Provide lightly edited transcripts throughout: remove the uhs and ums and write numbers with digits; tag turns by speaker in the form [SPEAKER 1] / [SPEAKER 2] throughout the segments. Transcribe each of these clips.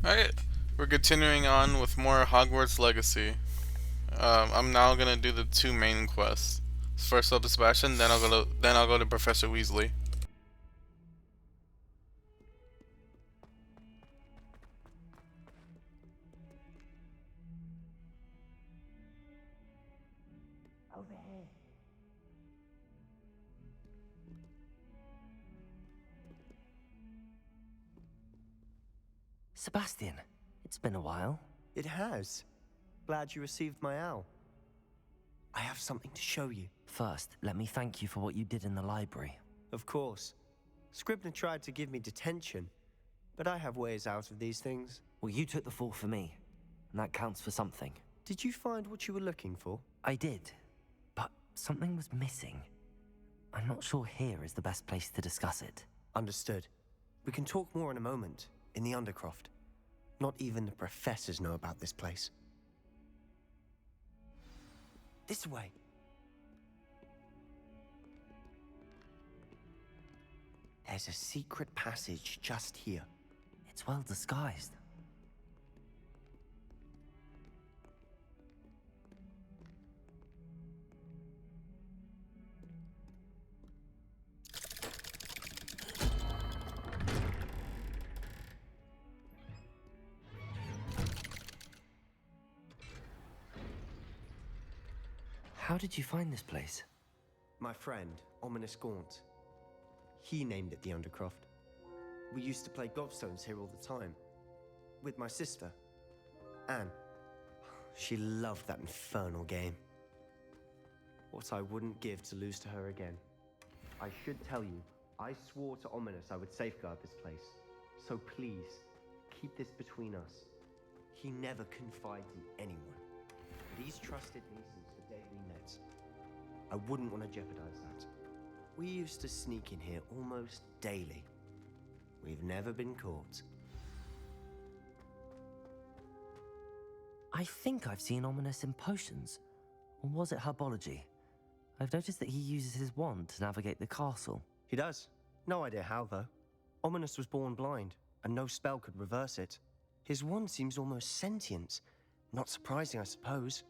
[SPEAKER 1] Alright, we're continuing on with more Hogwarts Legacy. I'm now gonna do the two main quests. First up is Sebastian, then I'll go to Professor Weasley.
[SPEAKER 2] Over here. Sebastian, it's been a while.
[SPEAKER 3] It has. Glad you received my owl. I have something to show you.
[SPEAKER 2] First, let me thank you for what you did in the library.
[SPEAKER 3] Of course. Scribner tried to give me detention, but I have ways out of these things.
[SPEAKER 2] Well, you took the fall for me, and that counts for something.
[SPEAKER 3] Did you find what you were looking for?
[SPEAKER 2] I did, but something was missing. I'm not sure here is the best place to discuss it.
[SPEAKER 3] Understood. We can talk more in a moment, in the Undercroft. Not even the professors know about this place. This way. There's a secret passage just here.
[SPEAKER 2] It's well disguised. How did you find this place?
[SPEAKER 3] My friend, Ominous Gaunt. He named it the Undercroft. We used to play gobstones here all the time. With my sister, Anne. She loved that infernal game. What I wouldn't give to lose to her again. I should tell you, I swore to Ominous I would safeguard this place. So please, keep this between us. He never confides in anyone. These trusted me since the day we met. I wouldn't want to jeopardize that. We used to sneak in here almost daily. We've never been caught.
[SPEAKER 2] I think I've seen Ominous in potions. Or was it herbology? I've noticed that he uses his wand to navigate the castle.
[SPEAKER 3] He does. No idea how, though. Ominous was born blind, and no spell could reverse it. His wand seems almost sentient. Not surprising, I suppose.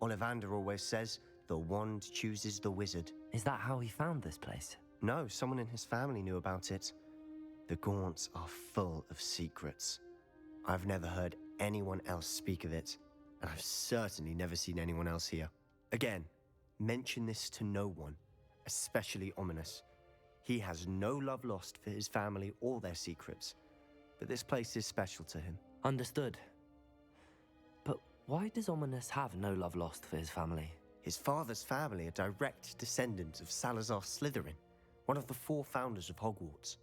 [SPEAKER 3] Ollivander always says, the wand chooses the wizard.
[SPEAKER 2] Is that how he found this place?
[SPEAKER 3] No, someone in his family knew about it. The Gaunts are full of secrets. I've never heard anyone else speak of it, and I've certainly never seen anyone else here. Again, mention this to no one, especially Ominous. He has no love lost for his family or their secrets, but this place is special to him.
[SPEAKER 2] Understood. But why does Ominous have no love lost for his family?
[SPEAKER 3] His father's family are direct descendants of Salazar Slytherin, one of the 4 founders of Hogwarts.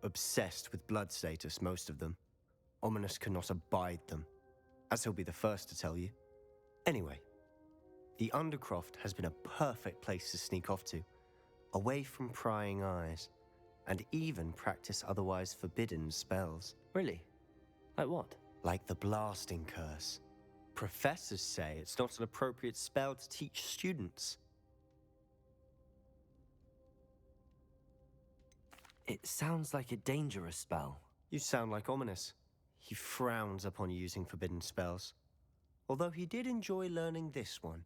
[SPEAKER 3] Obsessed with blood status, most of them. Ominous cannot abide them, as he'll be the first to tell you. Anyway, the Undercroft has been a perfect place to sneak off to, away from prying eyes, and even practice otherwise forbidden spells.
[SPEAKER 2] Really? Like what?
[SPEAKER 3] Like the blasting curse. Professors say it's not an appropriate spell to teach students.
[SPEAKER 2] It sounds like a dangerous spell.
[SPEAKER 3] You sound like Ominous. He frowns upon using forbidden spells. Although he did enjoy learning this one.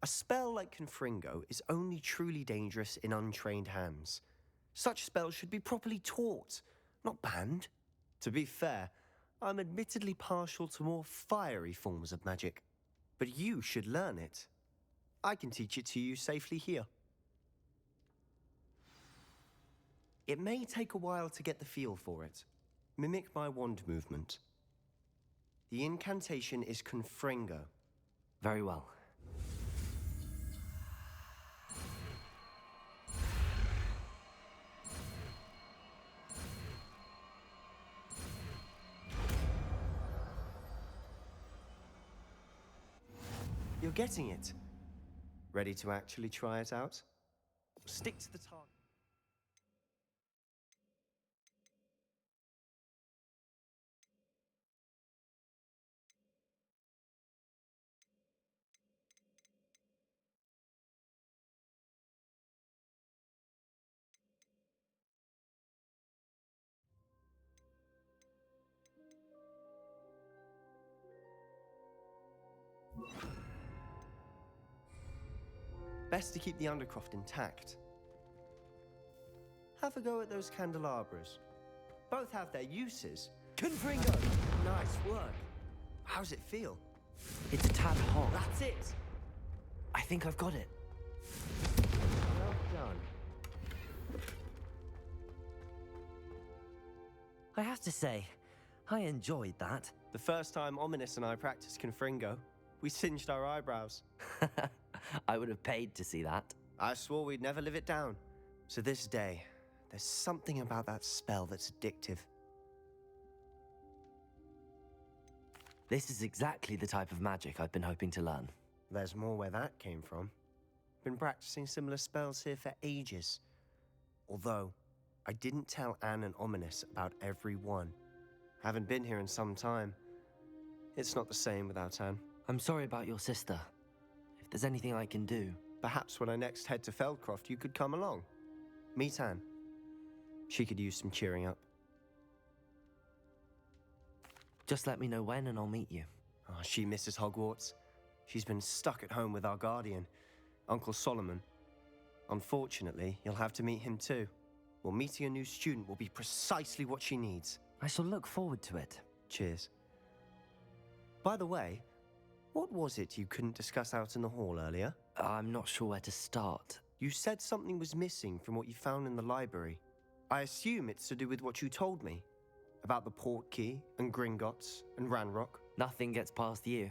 [SPEAKER 3] A spell like Confringo is only truly dangerous in untrained hands. Such spells should be properly taught, not banned. To be fair, I'm admittedly partial to more fiery forms of magic. But you should learn it. I can teach it to you safely here. It may take a while to get the feel for it. Mimic my wand movement. The incantation is Confringo.
[SPEAKER 2] Very well.
[SPEAKER 3] You're getting it. Ready to actually try it out? Stick to the target. Best to keep the Undercroft intact. Have a go at those candelabras. Both have their uses. Confringo! Nice work. How's it feel?
[SPEAKER 2] It's a tad hot.
[SPEAKER 3] That's it!
[SPEAKER 2] I think I've got it.
[SPEAKER 3] Well done.
[SPEAKER 2] I have to say, I enjoyed that.
[SPEAKER 3] The first time Ominous and I practiced Confringo, we singed our eyebrows.
[SPEAKER 2] I would have paid to see that.
[SPEAKER 3] I swore we'd never live it down. So this day, there's something about that spell that's addictive.
[SPEAKER 2] This is exactly the type of magic I've been hoping to learn.
[SPEAKER 3] There's more where that came from. Been practicing similar spells here for ages. Although, I didn't tell Anne and Ominous about every one. Haven't been here in some time. It's not the same without Anne.
[SPEAKER 2] I'm sorry about your sister. If there's anything I can do...
[SPEAKER 3] Perhaps when I next head to Feldcroft, you could come along. Meet Anne. She could use some cheering up.
[SPEAKER 2] Just let me know when and I'll meet you.
[SPEAKER 3] Oh, she misses Hogwarts. She's been stuck at home with our guardian, Uncle Solomon. Unfortunately, you'll have to meet him too. Well, meeting a new student will be precisely what she needs.
[SPEAKER 2] I shall look forward to it.
[SPEAKER 3] Cheers. By the way, what was it you couldn't discuss out in the hall earlier?
[SPEAKER 2] I'm not sure where to start.
[SPEAKER 3] You said something was missing from what you found in the library. I assume it's to do with what you told me. About the Portkey, and Gringotts, and Ranrock.
[SPEAKER 2] Nothing gets past you.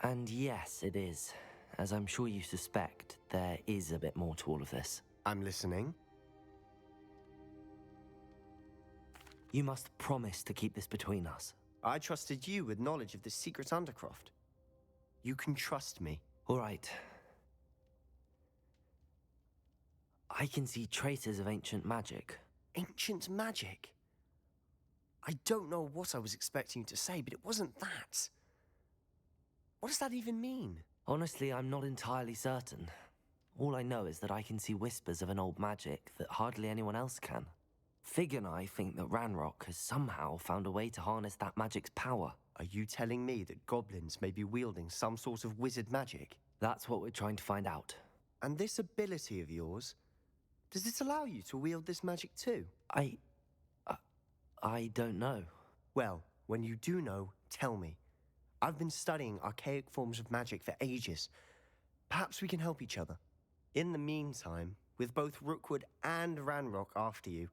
[SPEAKER 2] And yes, it is. As I'm sure you suspect, there is a bit more to all of this.
[SPEAKER 3] I'm listening.
[SPEAKER 2] You must promise to keep this between us.
[SPEAKER 3] I trusted you with knowledge of the secret Undercroft. You can trust me.
[SPEAKER 2] All right. I can see traces of ancient magic.
[SPEAKER 3] Ancient magic? I don't know what I was expecting you to say, but it wasn't that. What does that even mean?
[SPEAKER 2] Honestly, I'm not entirely certain. All I know is that I can see whispers of an old magic that hardly anyone else can. Fig and I think that Ranrock has somehow found a way to harness that magic's power.
[SPEAKER 3] Are you telling me that goblins may be wielding some sort of wizard magic?
[SPEAKER 2] That's what we're trying to find out.
[SPEAKER 3] And this ability of yours, does it allow you to wield this magic too?
[SPEAKER 2] I don't know.
[SPEAKER 3] Well, when you do know, tell me. I've been studying archaic forms of magic for ages. Perhaps we can help each other. In the meantime, with both Rookwood and Ranrock after you,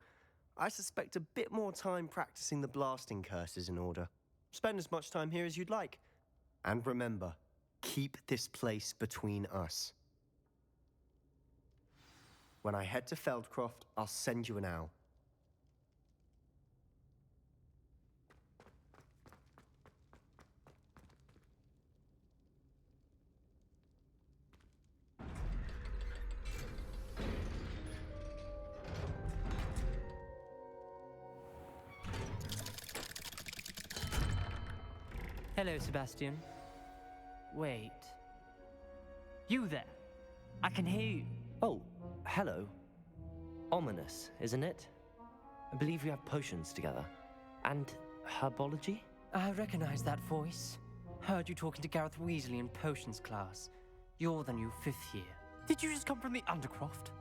[SPEAKER 3] I suspect a bit more time practicing the blasting curse is in order. Spend as much time here as you'd like. And remember, keep this place between us. When I head to Feldcroft, I'll send you an owl.
[SPEAKER 4] Hello, Sebastian. Wait. You there? I can hear you.
[SPEAKER 2] Oh, hello. Ominous, isn't it? I believe we have potions together. And herbology?
[SPEAKER 4] I recognize that voice. Heard you talking to Gareth Weasley in potions class. You're the new 5th year. Did you just come from the Undercroft?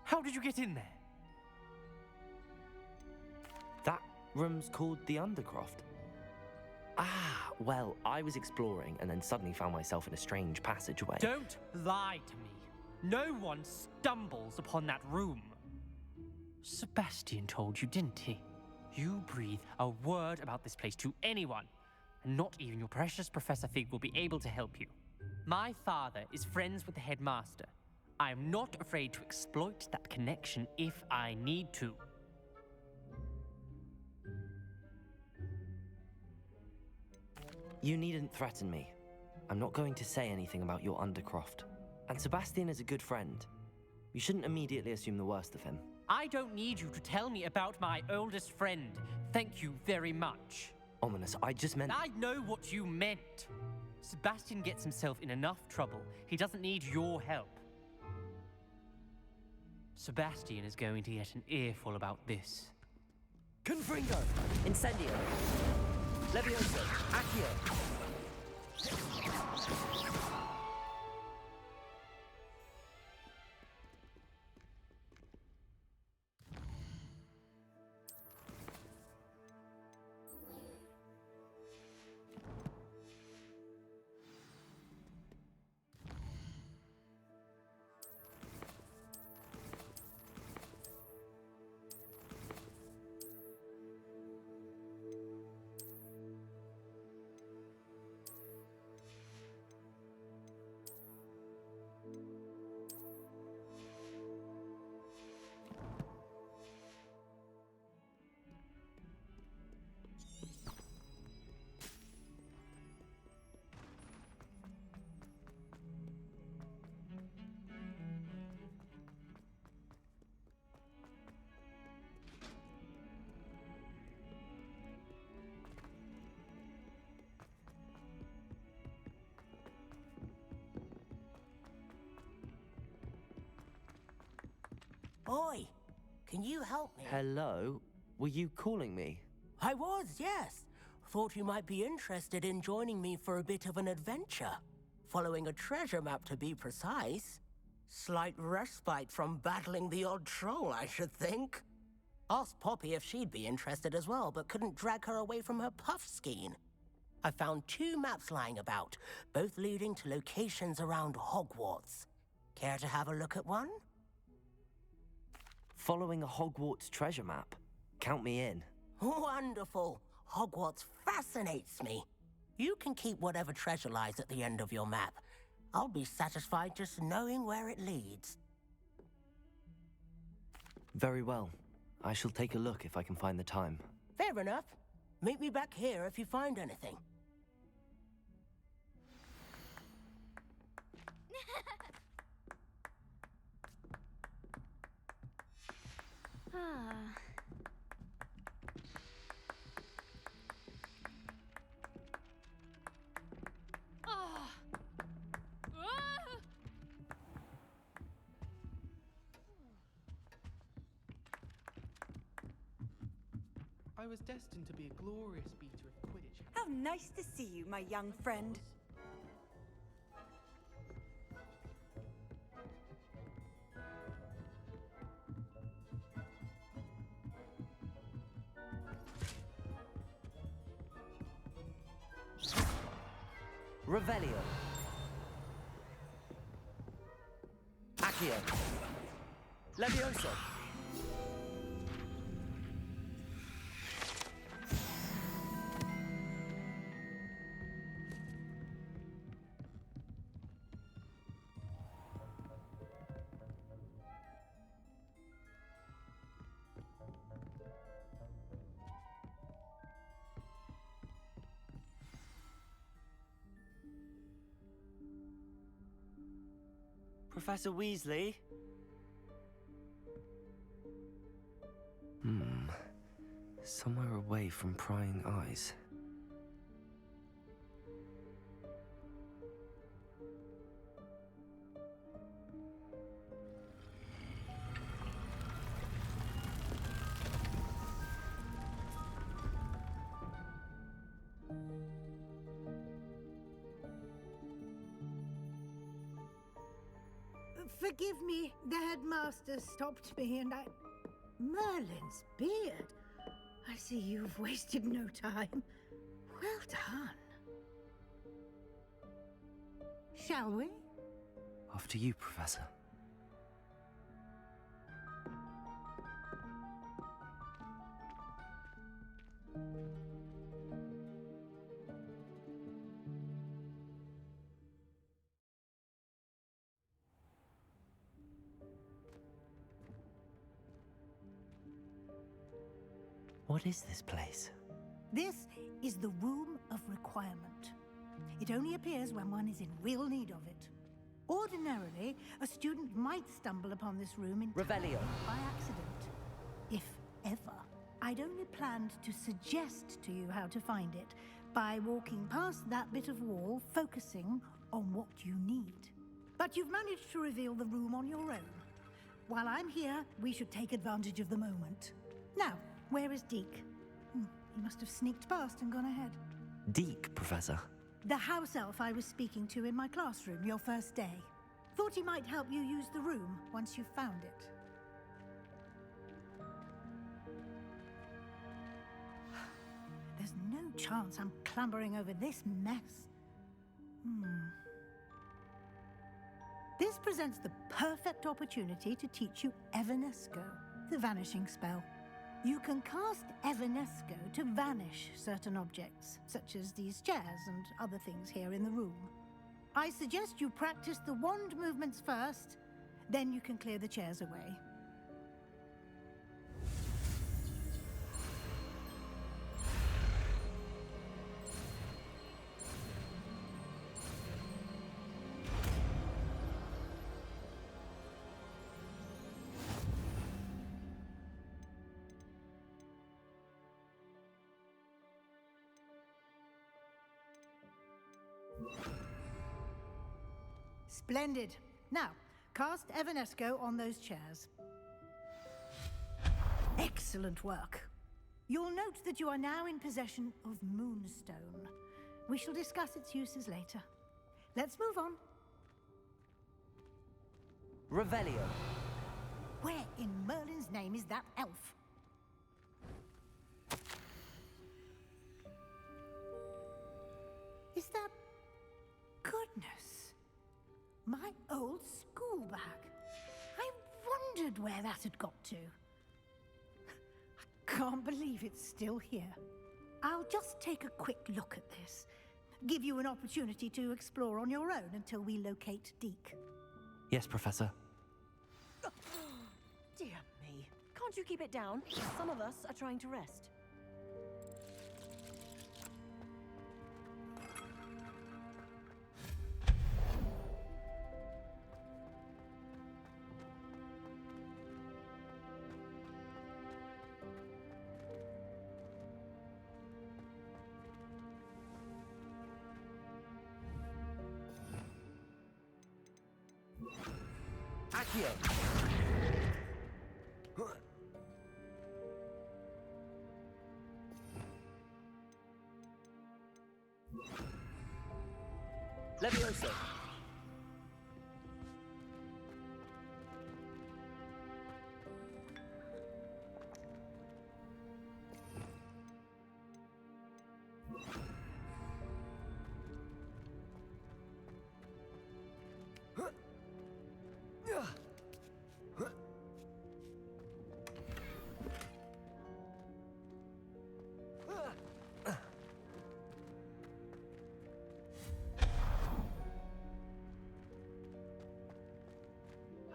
[SPEAKER 4] How did you get in there?
[SPEAKER 2] That room's called the Undercroft. Ah, well, I was exploring and then suddenly found myself in a strange passageway.
[SPEAKER 4] Don't lie to me. No one stumbles upon that room. Sebastian told you, didn't he? You breathe a word about this place to anyone, and not even your precious Professor Fig will be able to help you. My father is friends with the headmaster. I am not afraid to exploit that connection if I need to.
[SPEAKER 2] You needn't threaten me. I'm not going to say anything about your Undercroft. And Sebastian is a good friend. You shouldn't immediately assume the worst of him.
[SPEAKER 4] I don't need you to tell me about my oldest friend. Thank you very much.
[SPEAKER 2] Ominous, I just meant...
[SPEAKER 4] I know what you meant. Sebastian gets himself in enough trouble. He doesn't need your help. Sebastian is going to get an earful about this.
[SPEAKER 2] Confringo! Incendio! Levioso! Accio!
[SPEAKER 5] Oi, can you help me?
[SPEAKER 2] Hello? Were you calling me?
[SPEAKER 5] I was, yes. Thought you might be interested in joining me for a bit of an adventure. Following a treasure map, to be precise. Slight respite from battling the odd troll, I should think. Asked Poppy if she'd be interested as well, but couldn't drag her away from her puff skein. I found 2 maps lying about, both leading to locations around Hogwarts. Care to have a look at one?
[SPEAKER 2] Following a Hogwarts treasure map? Count me in.
[SPEAKER 5] Wonderful. Hogwarts fascinates me. You can keep whatever treasure lies at the end of your map. I'll be satisfied just knowing where it leads.
[SPEAKER 2] Very well. I shall take a look if I can find the time.
[SPEAKER 5] Fair enough. Meet me back here if you find anything.
[SPEAKER 6] I was destined to be a glorious beater of Quidditch.
[SPEAKER 7] How nice to see you, my young friend.
[SPEAKER 2] Revelio. Accio. Levioso. Professor Weasley? Somewhere away from prying eyes.
[SPEAKER 8] Forgive me, the headmaster stopped me and I... Merlin's beard. I see you've wasted no time. Well done. Shall we?
[SPEAKER 2] After you, Professor. What is this place?
[SPEAKER 8] This is the Room of Requirement. It only appears when one is in real need of it. Ordinarily, a student might stumble upon this room
[SPEAKER 2] Revelio.
[SPEAKER 8] by accident. If ever. I'd only planned to suggest to you how to find it by walking past that bit of wall, focusing on what you need. But you've managed to reveal the room on your own. While I'm here, we should take advantage of the moment. Now, where is Deke? He must have sneaked past and gone ahead.
[SPEAKER 2] Deke, Professor.
[SPEAKER 8] The house elf I was speaking to in my classroom your first day. Thought he might help you use the room once you've found it. There's no chance I'm clambering over this mess. This presents the perfect opportunity to teach you Evanesco, the vanishing spell. You can cast Evanesco to vanish certain objects, such as these chairs and other things here in the room. I suggest you practice the wand movements first, then you can clear the chairs away. Splendid. Now, cast Evanesco on those chairs. Excellent work. You'll note that you are now in possession of Moonstone. We shall discuss its uses later. Let's move on.
[SPEAKER 2] Revelio.
[SPEAKER 8] Where in Merlin's name is that elf? Is that... Goodness. My old school bag. I wondered where that had got to. I can't believe it's still here. I'll just take a quick look at this. Give you an opportunity to explore on your own until we locate Deke.
[SPEAKER 2] Yes, Professor.
[SPEAKER 9] Dear me. Can't you keep it down? Some of us are trying to rest.
[SPEAKER 2] Accio. Levioso.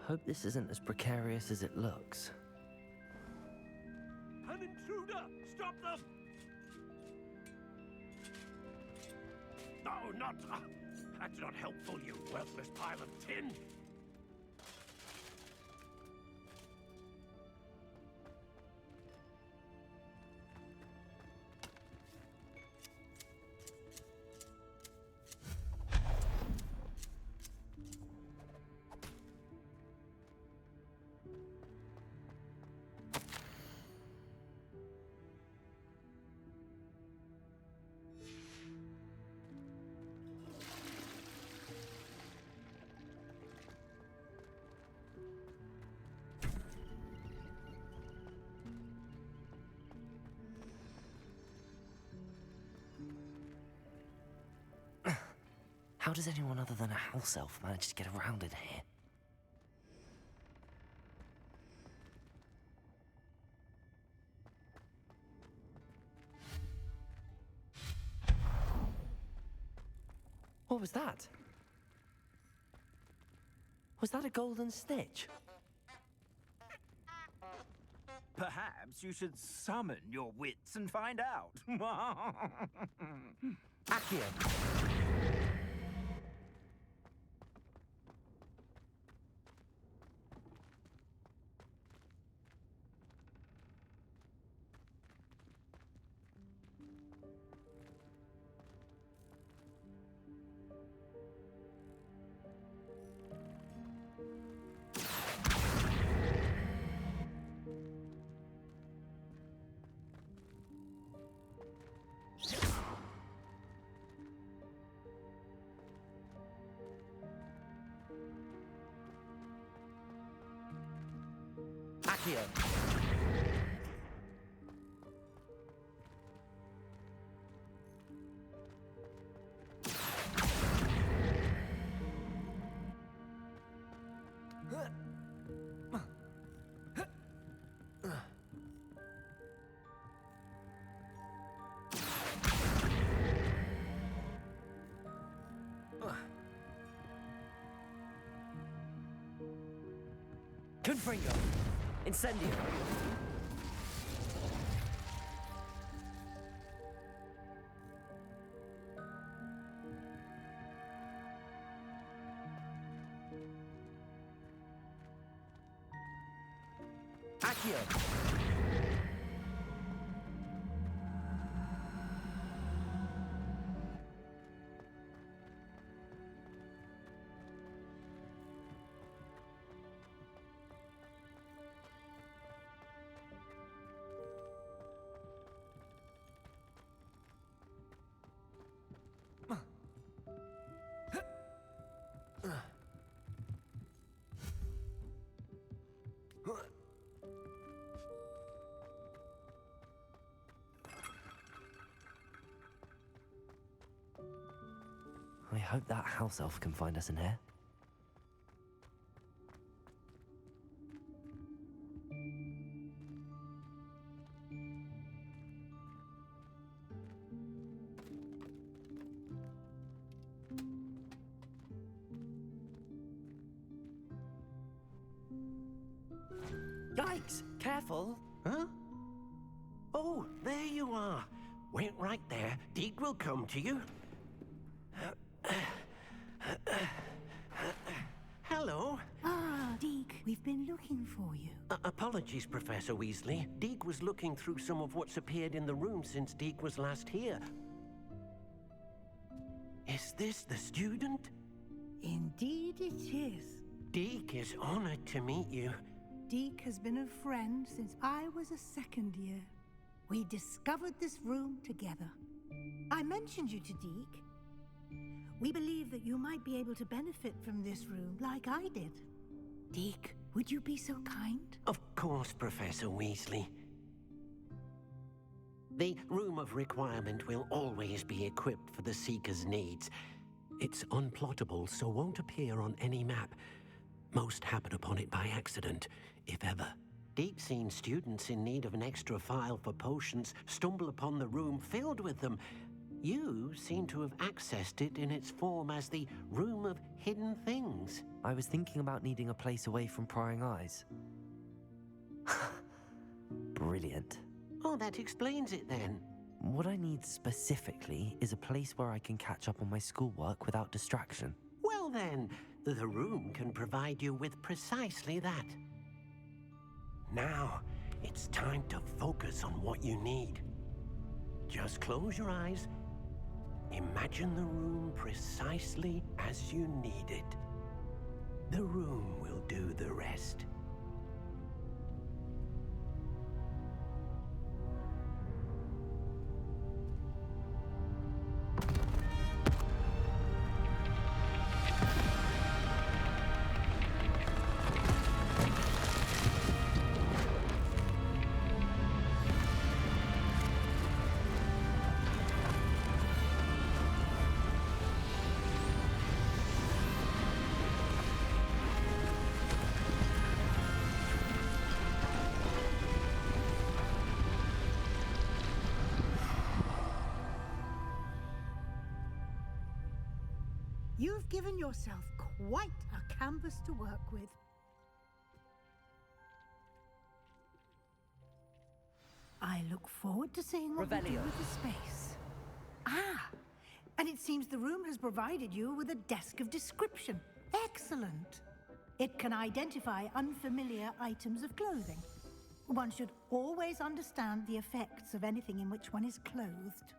[SPEAKER 2] Hope this isn't as precarious as it looks.
[SPEAKER 10] An intruder! Stop them! No, not... that's not helpful, you worthless pile of tin!
[SPEAKER 2] How does anyone other than a house elf manage to get around in here? What was that? Was that a golden snitch?
[SPEAKER 11] Perhaps you should summon your wits and find out.
[SPEAKER 2] Accio. Accio. Confringo. Incendio. Accio. I hope that house elf can find us in here.
[SPEAKER 11] Yikes! Careful! Huh? Oh, there you are. Wait right there. Deke will come to you. Hello.
[SPEAKER 8] Ah, Deke, we've been looking for you.
[SPEAKER 11] Apologies, Professor Weasley. Deke was looking through some of what's appeared in the room since Deke was last here. Is this the student?
[SPEAKER 8] Indeed it is.
[SPEAKER 11] Deke is honored to meet you.
[SPEAKER 8] Deke has been a friend since I was a second year. We discovered this room together. I mentioned you to Deke. We believe that you might be able to benefit from this room like I did. Deke, would you be so kind?
[SPEAKER 11] Of course, Professor Weasley. The Room of Requirement will always be equipped for the Seeker's needs. It's unplottable, so won't appear on any map. Most happen upon it by accident, if ever. Deke's seen students in need of an extra file for potions stumble upon the room filled with them. You seem to have accessed it in its form as the Room of Hidden Things.
[SPEAKER 2] I was thinking about needing a place away from prying eyes. Brilliant.
[SPEAKER 11] Oh, that explains it then.
[SPEAKER 2] What I need specifically is a place where I can catch up on my schoolwork without distraction.
[SPEAKER 11] Well then, the room can provide you with precisely that. Now, it's time to focus on what you need. Just close your eyes. Imagine the room precisely as you need it. The room will do the rest.
[SPEAKER 8] You've given yourself quite a canvas to work with. I look forward to seeing what you do with the space. Ah, and it seems the room has provided you with a desk of description. Excellent. It can identify unfamiliar items of clothing. One should always understand the effects of anything in which one is clothed.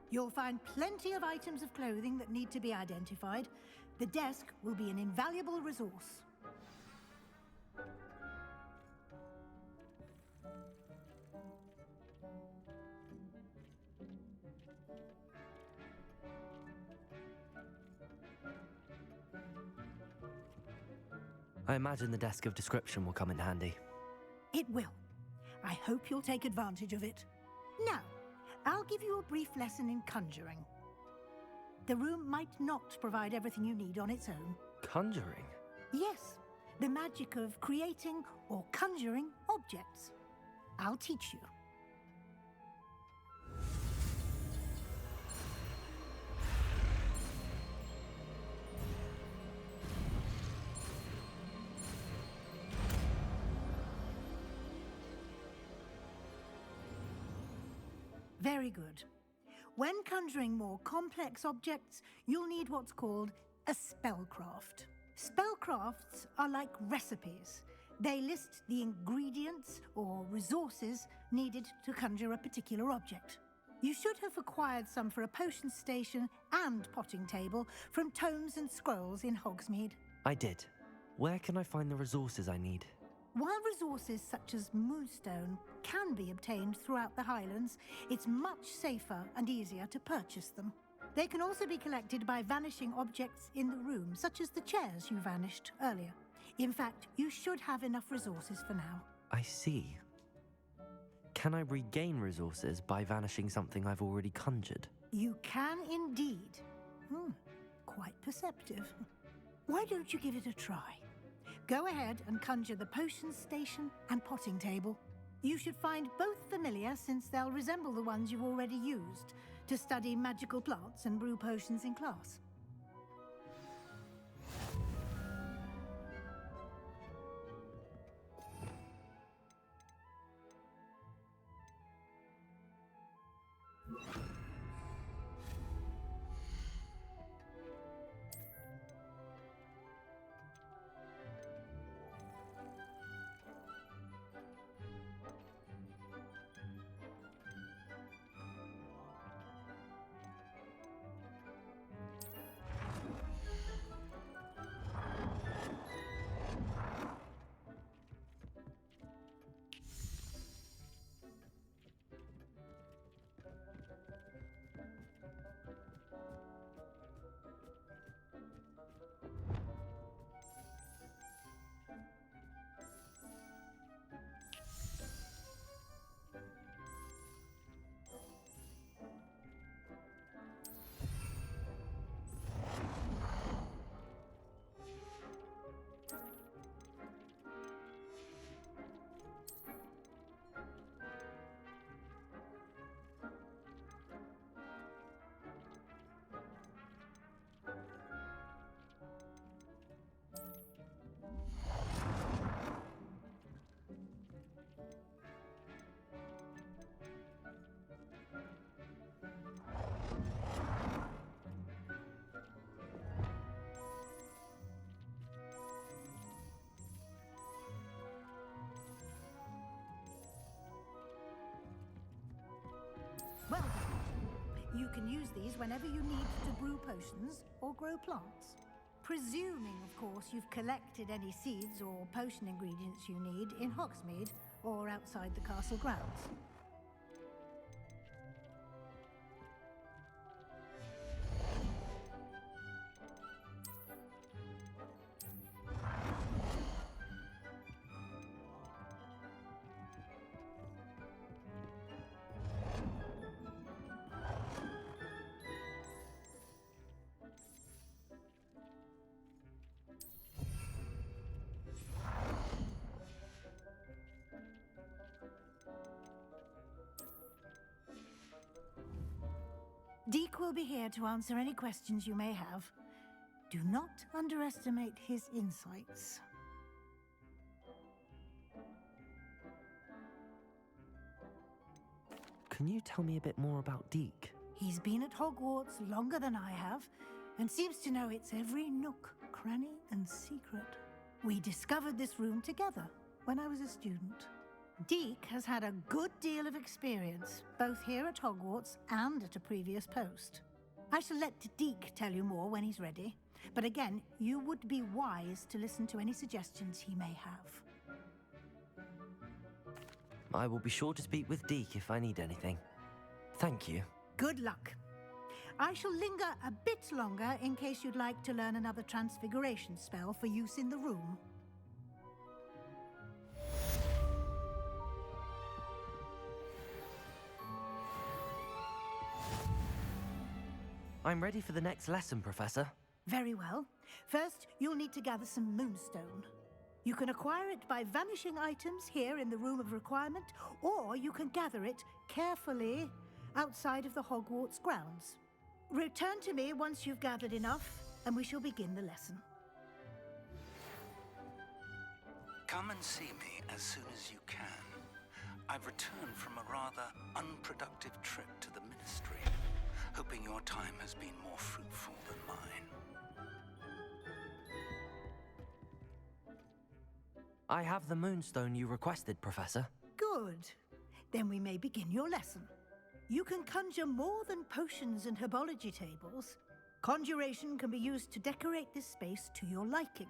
[SPEAKER 8] You'll find plenty of items of clothing that need to be identified. The desk will be an invaluable resource.
[SPEAKER 2] I imagine the desk of description will come in handy.
[SPEAKER 8] It will. I hope you'll take advantage of it. Now, I'll give you a brief lesson in conjuring. The room might not provide everything you need on its own.
[SPEAKER 2] Conjuring?
[SPEAKER 8] Yes, the magic of creating or conjuring objects. I'll teach you. Very good. When conjuring more complex objects, you'll need what's called a spellcraft. Spellcrafts are like recipes. They list the ingredients or resources needed to conjure a particular object. You should have acquired some for a potion station and potting table from tomes and scrolls in Hogsmeade.
[SPEAKER 2] I did. Where can I find the resources I need?
[SPEAKER 8] While resources such as moonstone can be obtained throughout the Highlands, it's much safer and easier to purchase them. They can also be collected by vanishing objects in the room, such as the chairs you vanished earlier. In fact, you should have enough resources for now.
[SPEAKER 2] I see. Can I regain resources by vanishing something I've already conjured?
[SPEAKER 8] You can indeed. Quite perceptive. Why don't you give it a try? Go ahead and conjure the potion station and potting table. You should find both familiar, since they'll resemble the ones you've already used to study magical plants and brew potions in class. Well done. You can use these whenever you need to brew potions or grow plants. Presuming, of course, you've collected any seeds or potion ingredients you need in Hogsmeade or outside the castle grounds. Deke will be here to answer any questions you may have. Do not underestimate his insights.
[SPEAKER 2] Can you tell me a bit more about Deke?
[SPEAKER 8] He's been at Hogwarts longer than I have, and seems to know its every nook, cranny, and secret. We discovered this room together when I was a student. Deke has had a good deal of experience, both here at Hogwarts and at a previous post. I shall let Deke tell you more when he's ready, but again, you would be wise to listen to any suggestions he may have.
[SPEAKER 2] I will be sure to speak with Deke if I need anything. Thank you.
[SPEAKER 8] Good luck. I shall linger a bit longer in case you'd like to learn another transfiguration spell for use in the room.
[SPEAKER 2] I'm ready for the next lesson, Professor.
[SPEAKER 8] Very well. First, you'll need to gather some moonstone. You can acquire it by vanishing items here in the Room of Requirement, or you can gather it carefully outside of the Hogwarts grounds. Return to me once you've gathered enough, and we shall begin the lesson.
[SPEAKER 12] Come and see me as soon as you can. I've returned from a rather unproductive trip to the Ministry, hoping your time has been more fruitful than mine.
[SPEAKER 2] I have the moonstone you requested, Professor.
[SPEAKER 8] Good. Then we may begin your lesson. You can conjure more than potions and herbology tables. Conjuration can be used to decorate this space to your liking.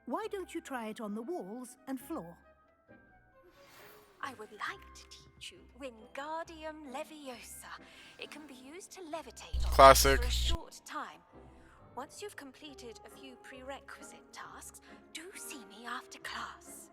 [SPEAKER 8] Why don't you try it on the walls and floor?
[SPEAKER 13] I would like to teach you Wingardium Leviosa. It can be used to levitate
[SPEAKER 1] Classic.
[SPEAKER 13] for a short time. Once you've completed a few prerequisite tasks, do see me after class.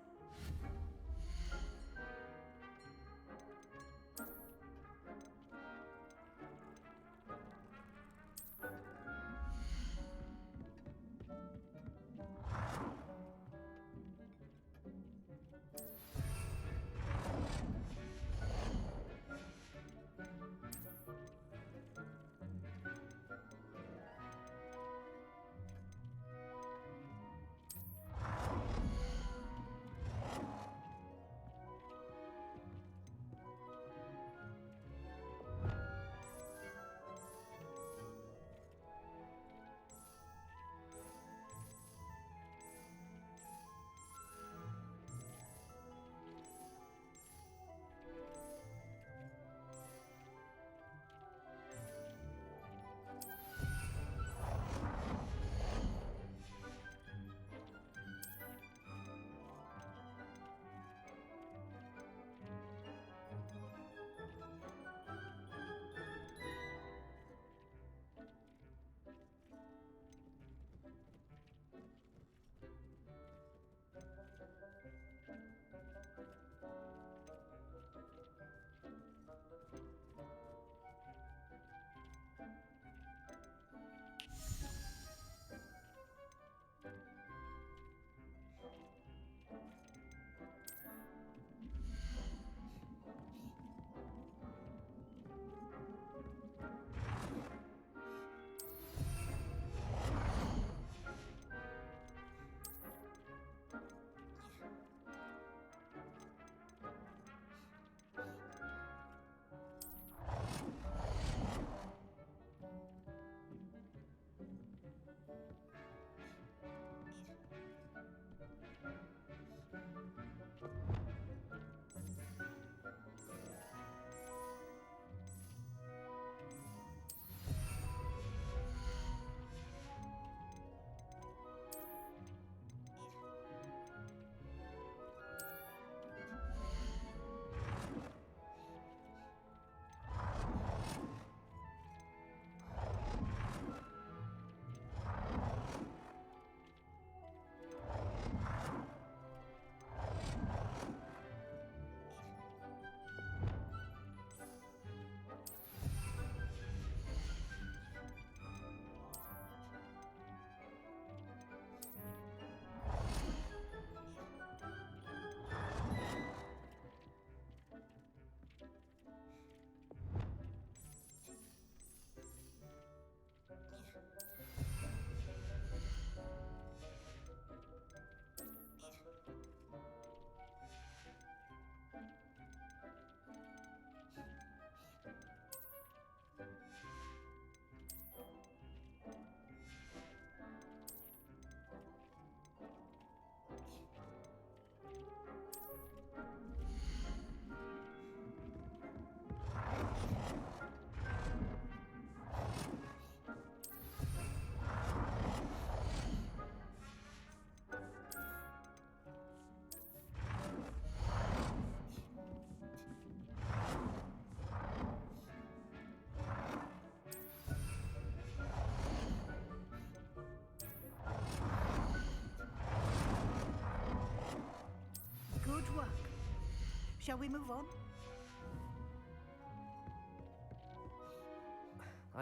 [SPEAKER 8] Shall we move on?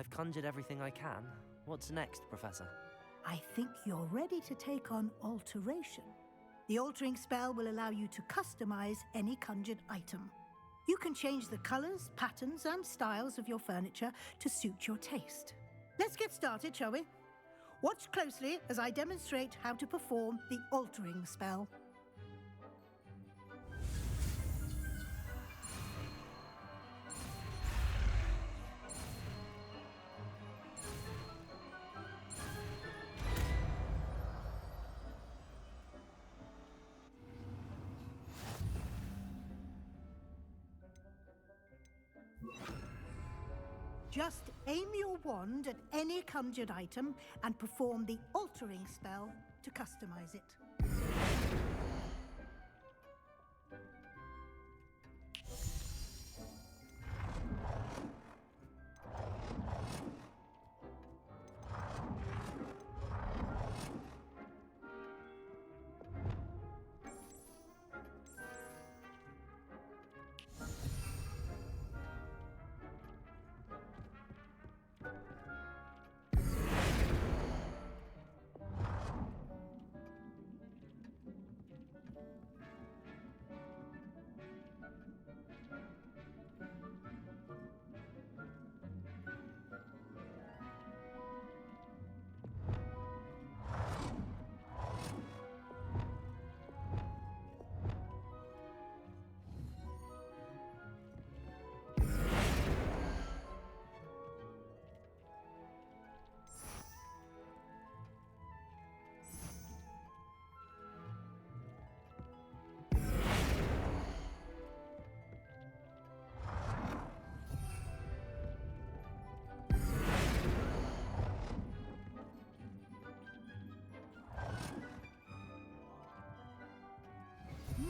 [SPEAKER 2] I've conjured everything I can. What's next, Professor?
[SPEAKER 8] I think you're ready to take on alteration. The altering spell will allow you to customize any conjured item. You can change the colors, patterns, and styles of your furniture to suit your taste. Let's get started, shall we? Watch closely as I demonstrate how to perform the altering spell. Just aim your wand at any conjured item and perform the altering spell to customize it.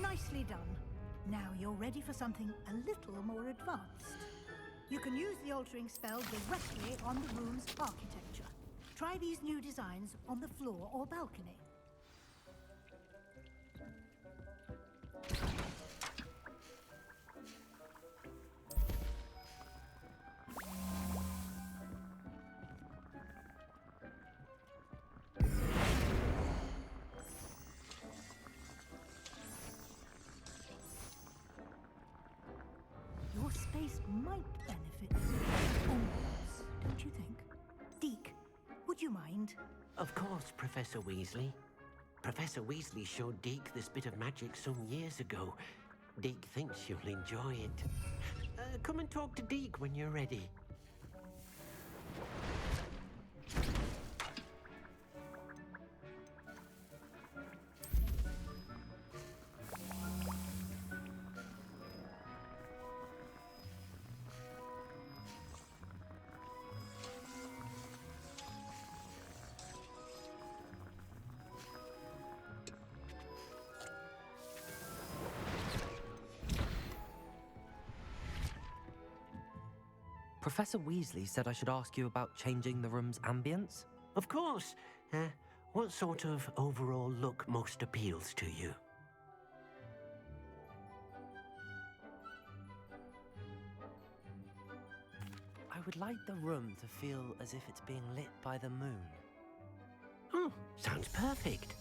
[SPEAKER 8] Nicely done. Now you're ready for something a little more advanced. You can use the altering spell directly on the room's architecture. Try these new designs on the floor or balcony. Your space might benefit from onwards, don't you think? Deke, would you mind?
[SPEAKER 11] Of course, Professor Weasley. Professor Weasley showed Deke this bit of magic some years ago. Deke thinks you'll enjoy it. Come and talk to Deke when you're ready.
[SPEAKER 2] Professor Weasley said I should ask you about changing the room's ambience.
[SPEAKER 11] Of course. What sort of overall look most appeals to you?
[SPEAKER 2] I would like the room to feel as if it's being lit by the moon.
[SPEAKER 11] Oh, sounds perfect.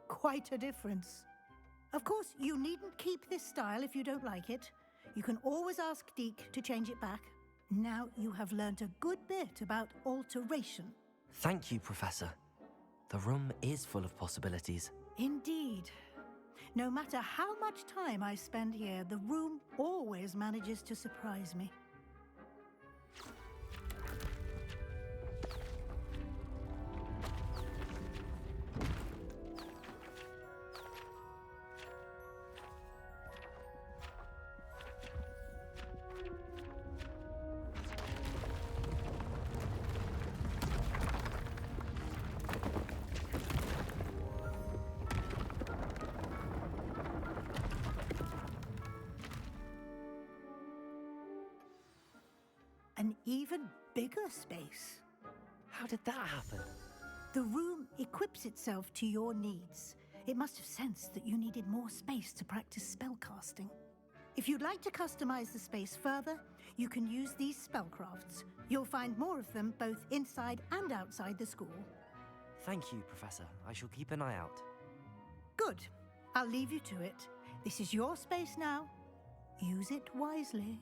[SPEAKER 8] Quite a difference. Of course, you needn't keep this style if you don't like it. You can always ask Deke to change it back. Now you have learnt a good bit about alteration.
[SPEAKER 2] Thank you, Professor. The room is full of possibilities.
[SPEAKER 8] Indeed. No matter how much time I spend here, the room always manages to surprise me. even bigger space.
[SPEAKER 2] How did that happen?
[SPEAKER 8] The room equips itself to your needs. It must have sensed that you needed more space to practice spellcasting. If you'd like to customize the space further, you can use these spellcrafts. You'll find more of them both inside and outside the school.
[SPEAKER 2] Thank you, Professor. I shall keep an eye out.
[SPEAKER 8] Good. I'll leave you to it. This is your space now. Use it wisely.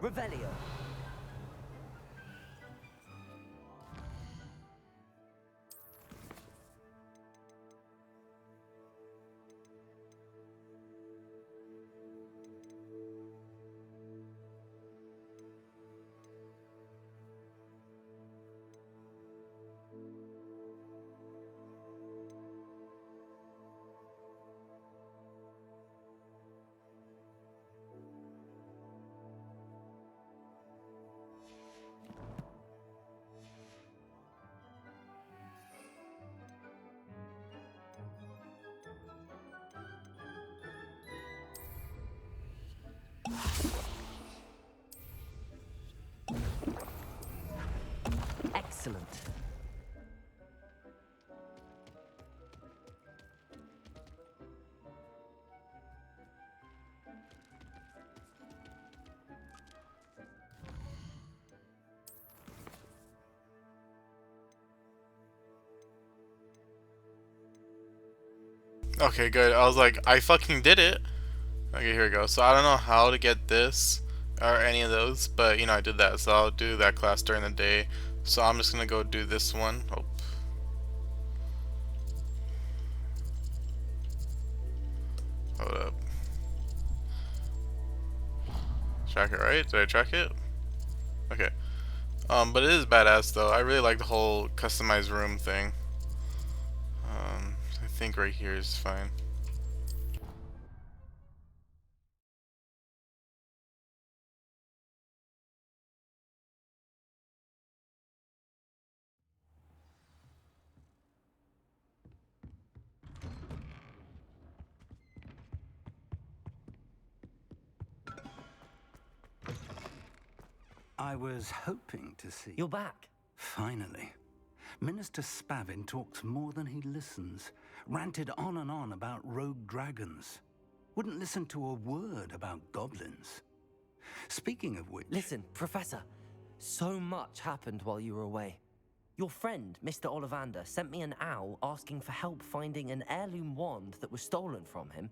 [SPEAKER 2] Revelio. Excellent.
[SPEAKER 1] Okay, good. I was like, I fucking did it. Okay, here we go. So I don't know how to get this or any of those, but you know I did that. So I'll do that class during the day. So I'm just gonna go do this one. Oh. Hold up. Track it right? Did I track it? Okay. But it is badass though. I really like the whole customized room thing. I think right here is fine.
[SPEAKER 12] I was hoping to see...
[SPEAKER 2] You're back.
[SPEAKER 12] Finally. Minister Spavin talks more than he listens. Ranted on and on about rogue dragons. Wouldn't listen to a word about goblins. Speaking of which...
[SPEAKER 2] Listen, Professor. So much happened while you were away. Your friend, Mr. Ollivander, sent me an owl asking for help finding an heirloom wand that was stolen from him.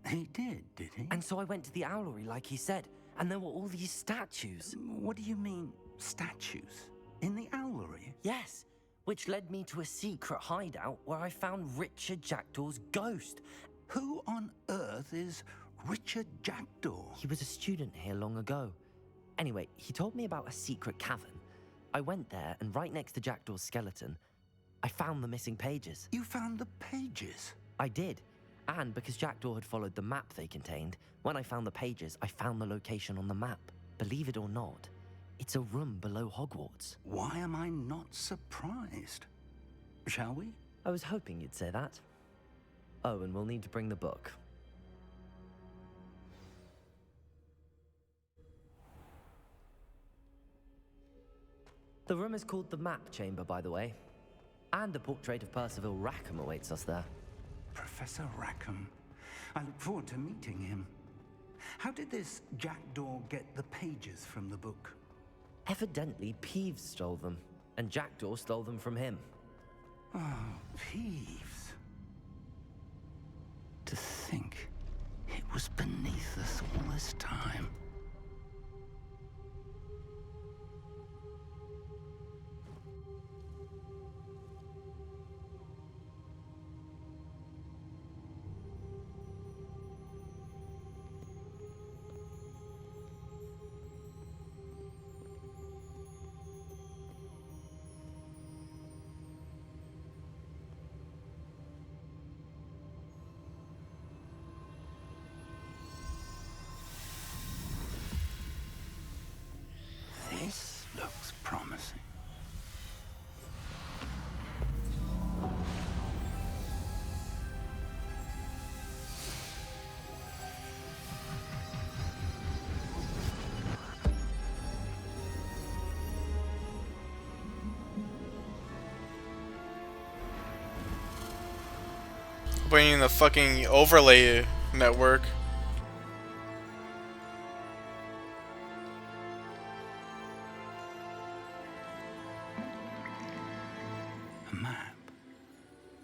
[SPEAKER 12] He did he?
[SPEAKER 2] And so I went to the owlery like he said, and there were all these statues.
[SPEAKER 12] What do you mean, statues? In the owlery?
[SPEAKER 2] Yes, which led me to a secret hideout where I found Richard Jackdaw's ghost.
[SPEAKER 12] Who on earth is Richard Jackdaw?
[SPEAKER 2] He was a student here long ago. Anyway, he told me about a secret cavern. I went there, and right next to Jackdaw's skeleton, I found the missing pages.
[SPEAKER 12] You found the pages?
[SPEAKER 2] I did. And because Jackdaw had followed the map they contained, when I found the pages, I found the location on the map. Believe it or not, it's a room below Hogwarts.
[SPEAKER 12] Why am I not surprised? Shall we?
[SPEAKER 2] I was hoping you'd say that. Oh, and we'll need to bring the book. The room is called the Map Chamber, by the way. And a portrait of Percival Rackham awaits us there.
[SPEAKER 12] Professor Rackham. I look forward to meeting him. How did this Jackdaw get the pages from the book?
[SPEAKER 2] Evidently, Peeves stole them, and Jackdaw stole them from him.
[SPEAKER 12] Oh, Peeves. To think it was beneath us all this time. looks promising.
[SPEAKER 1] Bringing the fucking overlay network.
[SPEAKER 12] A map.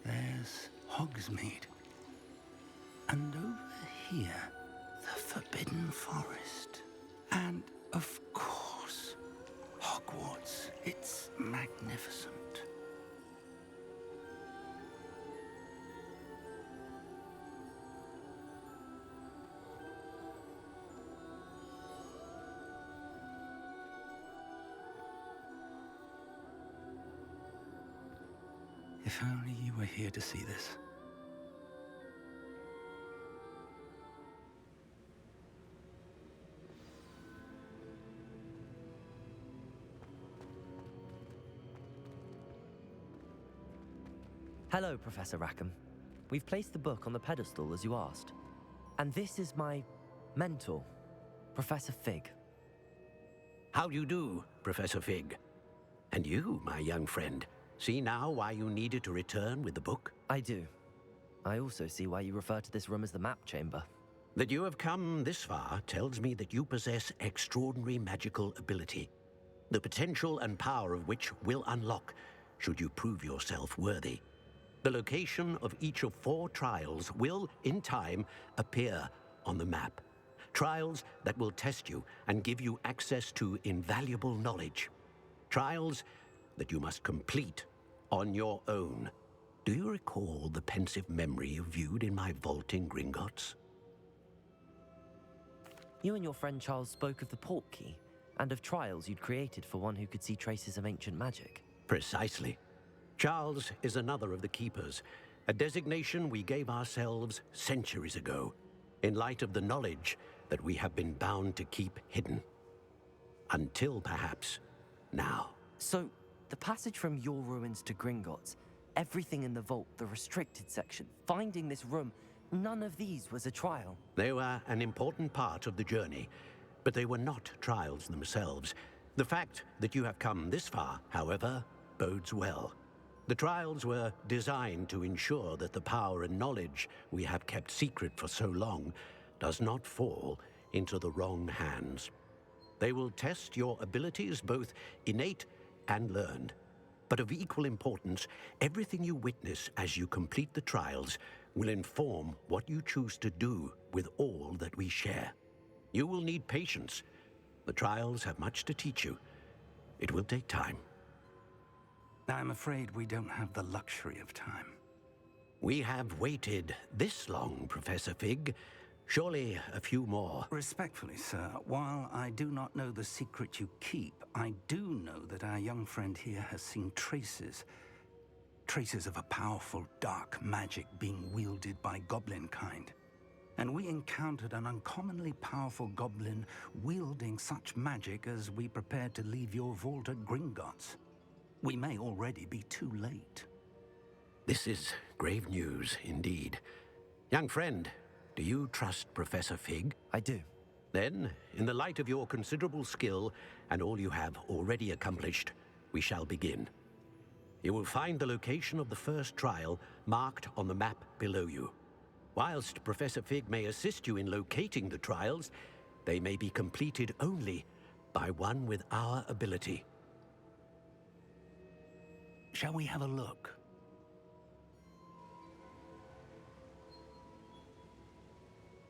[SPEAKER 12] There's Hogsmeade. And over here, the Forbidden Forest. And, of course, Hogwarts. It's magnificent. If only you were here to see this.
[SPEAKER 2] Hello, Professor Rackham. We've placed the book on the pedestal as you asked. And this is my mentor, Professor Fig.
[SPEAKER 11] How do you do, Professor Fig? And you, my young friend, see now why you needed to return with the book?
[SPEAKER 2] I do. I also see why you refer to this room as the map chamber.
[SPEAKER 11] That you have come this far tells me that you possess extraordinary magical ability, the potential and power of which will unlock should you prove yourself worthy. The location of each of 4 trials will, in time, appear on the map. Trials that will test you and give you access to invaluable knowledge. Trials that you must complete on your own. Do you recall the pensive memory you viewed in my vault in Gringotts?
[SPEAKER 2] You and your friend Charles spoke of the port key and of trials you'd created for one who could see traces of ancient magic.
[SPEAKER 11] Precisely. Charles is another of the Keepers, a designation we gave ourselves centuries ago, in light of the knowledge that we have been bound to keep hidden. Until perhaps now.
[SPEAKER 2] So, the passage from your ruins to Gringotts, everything in the vault, the restricted section, finding this room, none of these was a trial.
[SPEAKER 11] They were an important part of the journey, but they were not trials themselves. The fact that you have come this far, however, bodes well. The trials were designed to ensure that the power and knowledge we have kept secret for so long does not fall into the wrong hands. They will test your abilities, both innate and learned. But of equal importance, everything you witness as you complete the trials will inform what you choose to do with all that we share. You will need patience. The trials have much to teach you. It will take time.
[SPEAKER 12] I'm afraid we don't have the luxury of time.
[SPEAKER 11] We have waited this long, Professor Fig. Surely a few more.
[SPEAKER 12] Respectfully, sir, while I do not know the secret you keep, I do know that our young friend here has seen traces of a powerful dark magic being wielded by goblin kind. And we encountered an uncommonly powerful goblin wielding such magic as we prepared to leave your vault at Gringotts. We may already be too late.
[SPEAKER 11] This is grave news indeed. Young friend, do you trust Professor Fig?
[SPEAKER 2] I do.
[SPEAKER 11] Then, in the light of your considerable skill and all you have already accomplished, we shall begin. You will find the location of the first trial marked on the map below you. Whilst Professor Fig may assist you in locating the trials, they may be completed only by one with our ability.
[SPEAKER 12] Shall we have a look?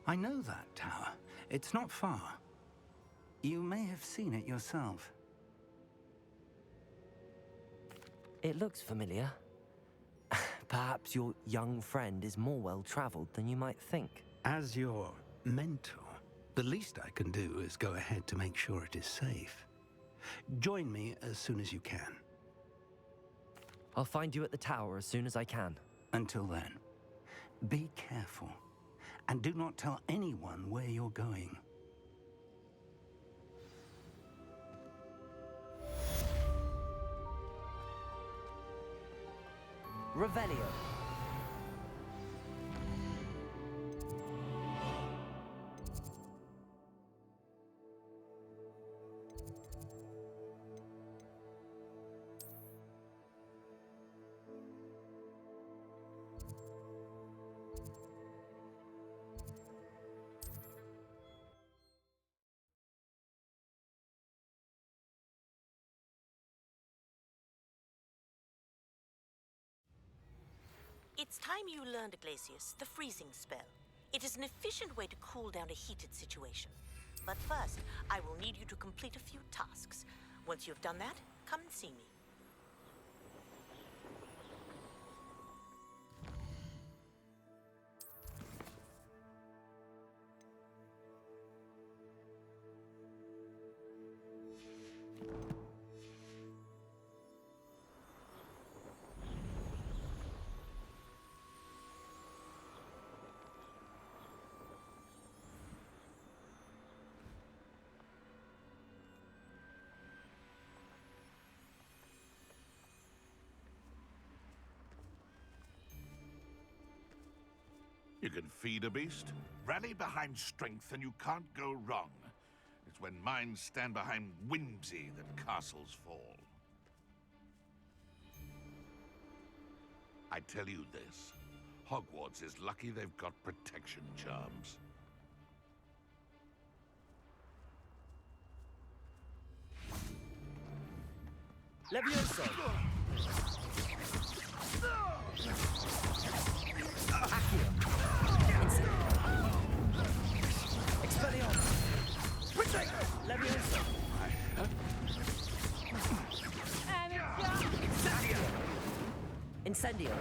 [SPEAKER 12] I know that tower. It's not far. You may have seen it yourself.
[SPEAKER 2] It looks familiar. Perhaps your young friend is more well-traveled than you might think.
[SPEAKER 12] As your mentor, the least I can do is go ahead to make sure it is safe. Join me as soon as you can.
[SPEAKER 2] I'll find you at the tower as soon as I can.
[SPEAKER 12] Until then, be careful, and do not tell anyone where you're going.
[SPEAKER 2] Revelio.
[SPEAKER 14] It's time you learned, Glacius, the freezing spell. It is an efficient way to cool down a heated situation. But first, I will need you to complete a few tasks. Once you've done that, come and see me.
[SPEAKER 10] You can feed a beast, rally behind strength, and you can't go wrong. It's when minds stand behind whimsy that castles fall. I tell you this, Hogwarts is lucky they've got protection charms.
[SPEAKER 2] Levioso! Accio! Expelliarmus! Levioso! Incendio!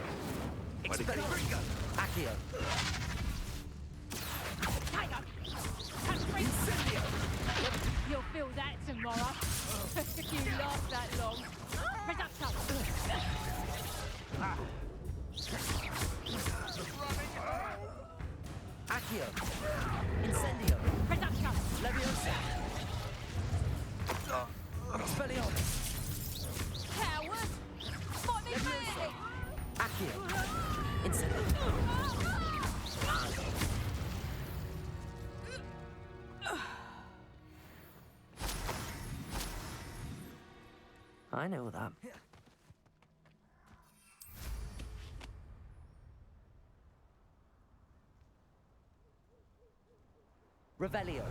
[SPEAKER 2] Expelliarmus! Accio! Incendio!
[SPEAKER 15] You'll feel that tomorrow. If you last that long. Reducto!
[SPEAKER 2] Accio! Incendio!
[SPEAKER 15] Reducto!
[SPEAKER 2] Leviosa! Expelliarmus!
[SPEAKER 15] Coward! Fight me fairly!
[SPEAKER 2] Accio! Incendio! I know that. Revelio.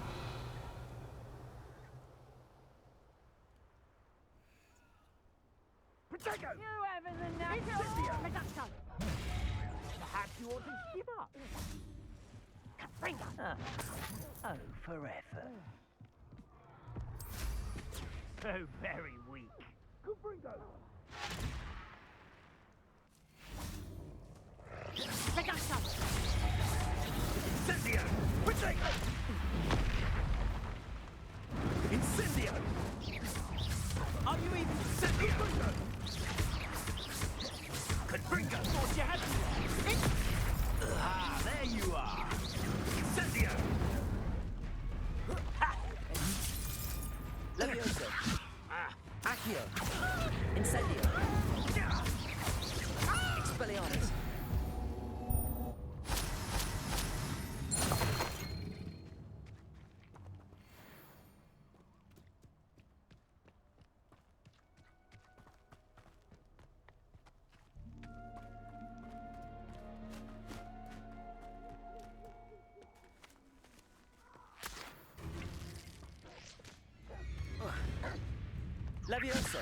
[SPEAKER 15] Protego! You having the natural? Reducto! Perhaps you ought to give up. Capringa!
[SPEAKER 16] Oh, for effort. So very weak.
[SPEAKER 15] Capringa! Reducto!
[SPEAKER 16] Incendio! Protego! Incendio! Are you even Incendio? Confringo! Thought you had me. Ah, there you are! Incendio!
[SPEAKER 2] Levioso. Accio. Incendio. Expelliarmus. Levioso.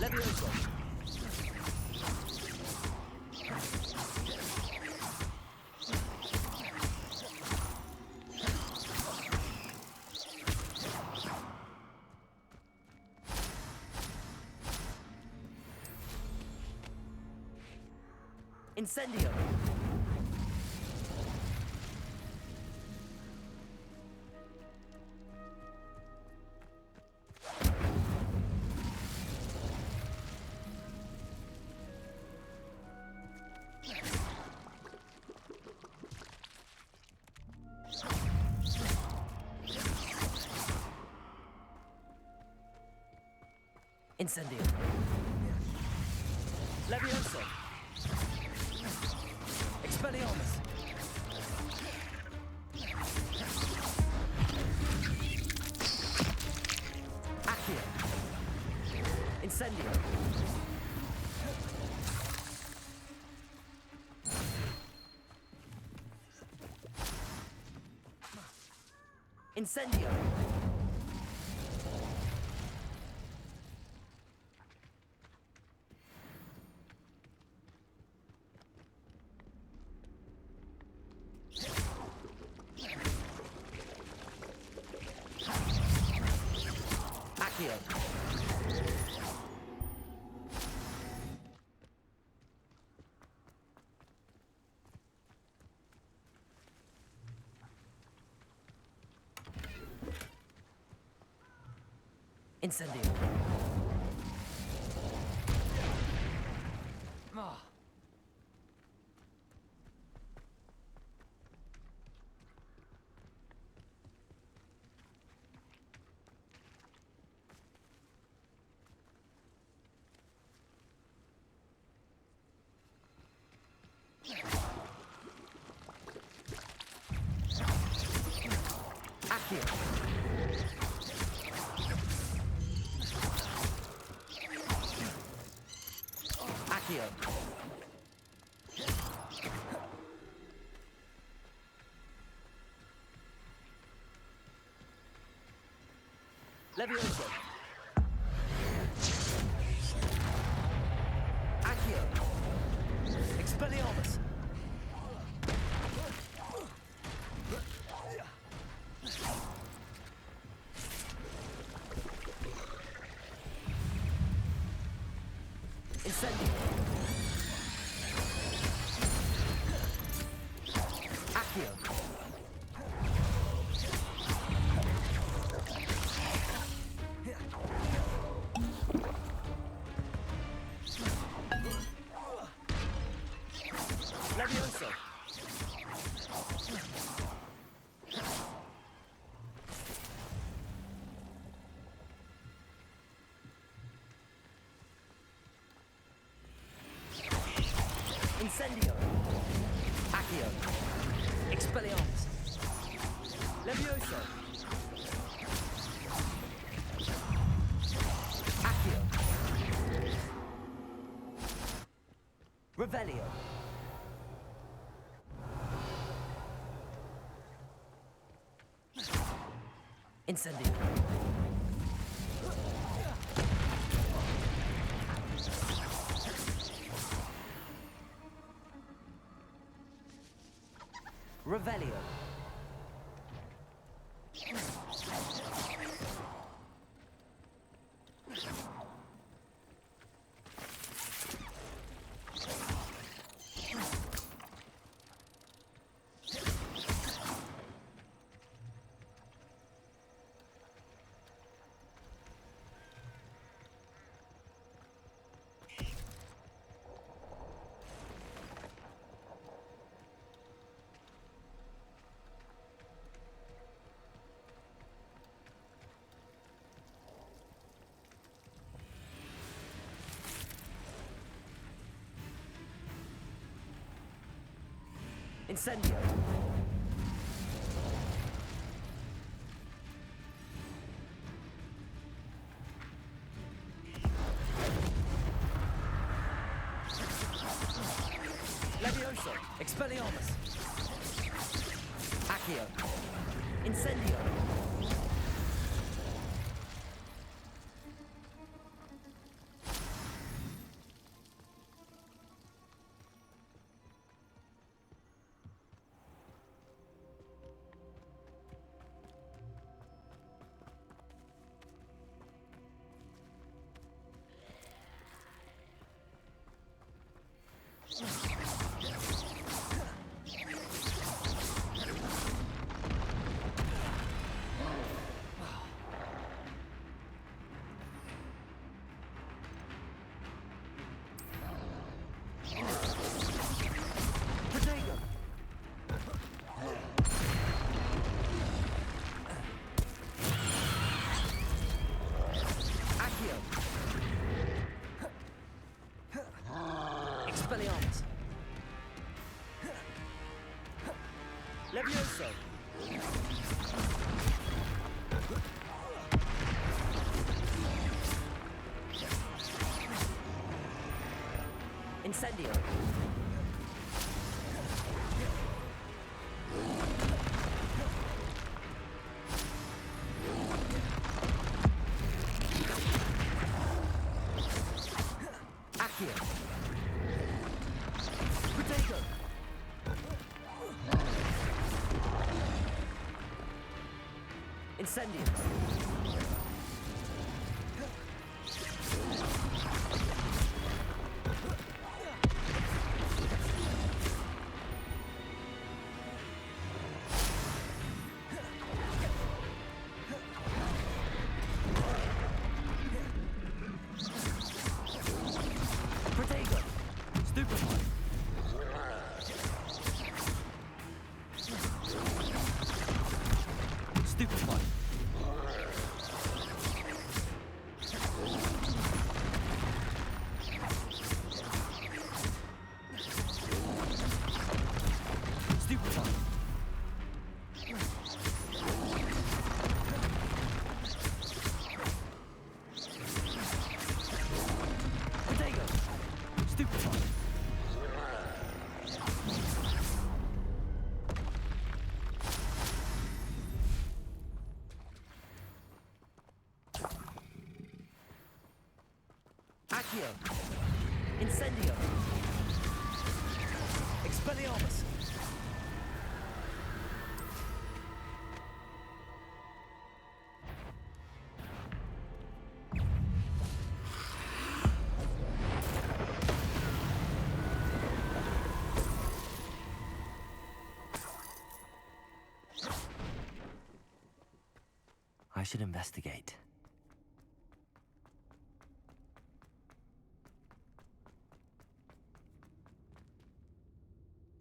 [SPEAKER 2] Levioso. Incendio. Incendio. Levioso. Expelliarmus. Accio. Incendio. Incendio. Accio. Incendio. Ah. Accio. Accio. Levioso. Accio. Expelliarmus. Incendio. Accio. Levioso. Incendio. Accio. Expelliarmus. Levioso. Accio. Revelio. Incendio. Revelio. Incendio. Levioso. Expelliarmus. Accio. Incendio.
[SPEAKER 16] Levioso! Incendio! Accio! Potato! Incendio! Potato! Stupefy! Stupefy! Stupefy! Potato! Stupefy! Accio! Incendio! Expelliarmus!
[SPEAKER 2] I should investigate.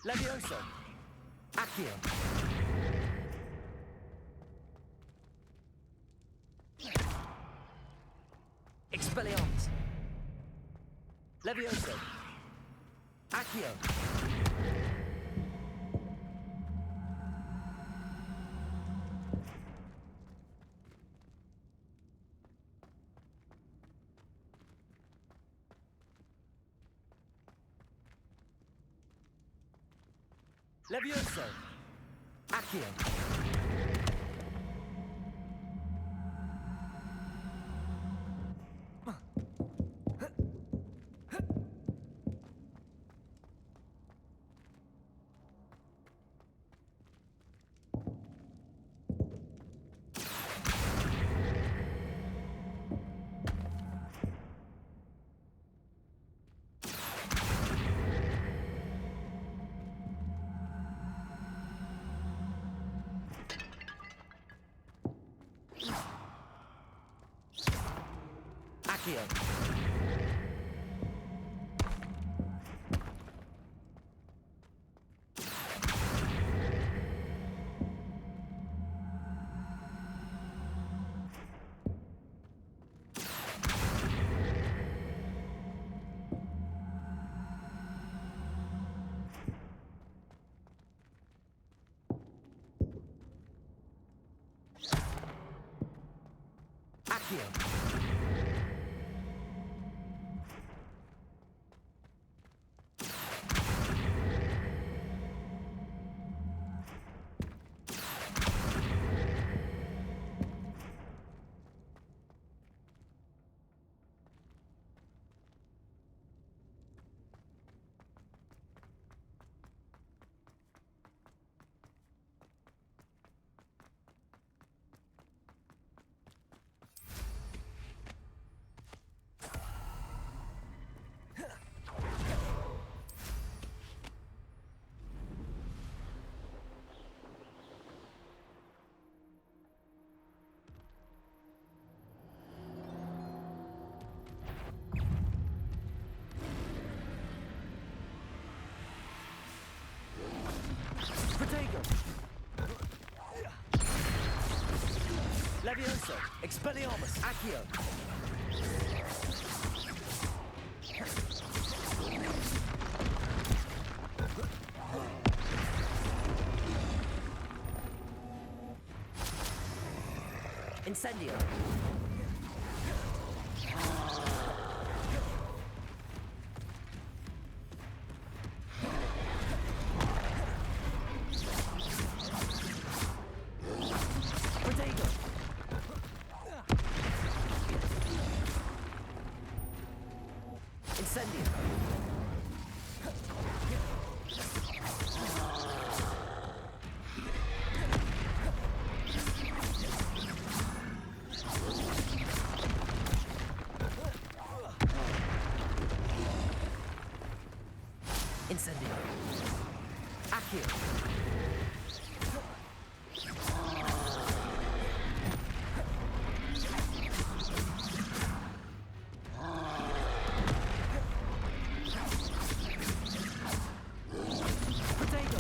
[SPEAKER 16] Levioso! Accio! Expelliarmus! Levioso! Accio! Levioso! Accio! Accio! Accio! Potato! Levioso! Expelliarmus! Accio!
[SPEAKER 2] Incendio. Protego. Incendio. Incendio. Accio. Protego.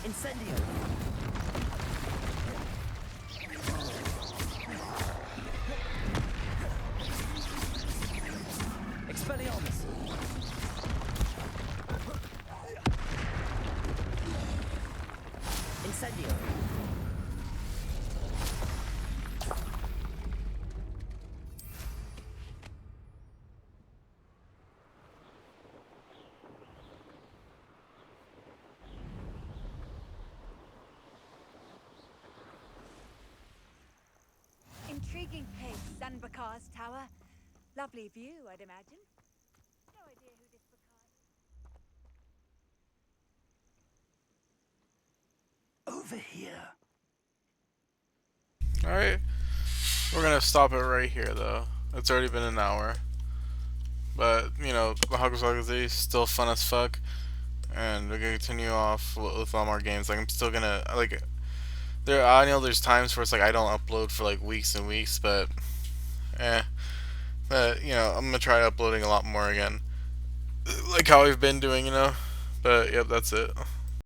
[SPEAKER 2] Incendio. Expelliarmus. Incendio.
[SPEAKER 7] Intriguing place, Sanbakar's tower. Lovely view, I'd imagine. No idea who this Bakar.
[SPEAKER 12] Over here.
[SPEAKER 1] Alright. We're gonna stop it right here though. It's already been an hour. But, you know, the Hogwarts Legacy is still fun as fuck. And we're gonna continue off with all more games. Like, I'm still gonna, like, I know there's times where it's like I don't upload for like weeks and weeks, but, but, you know, I'm gonna try uploading a lot more again. Like how I've been doing, you know. But, yep, that's it.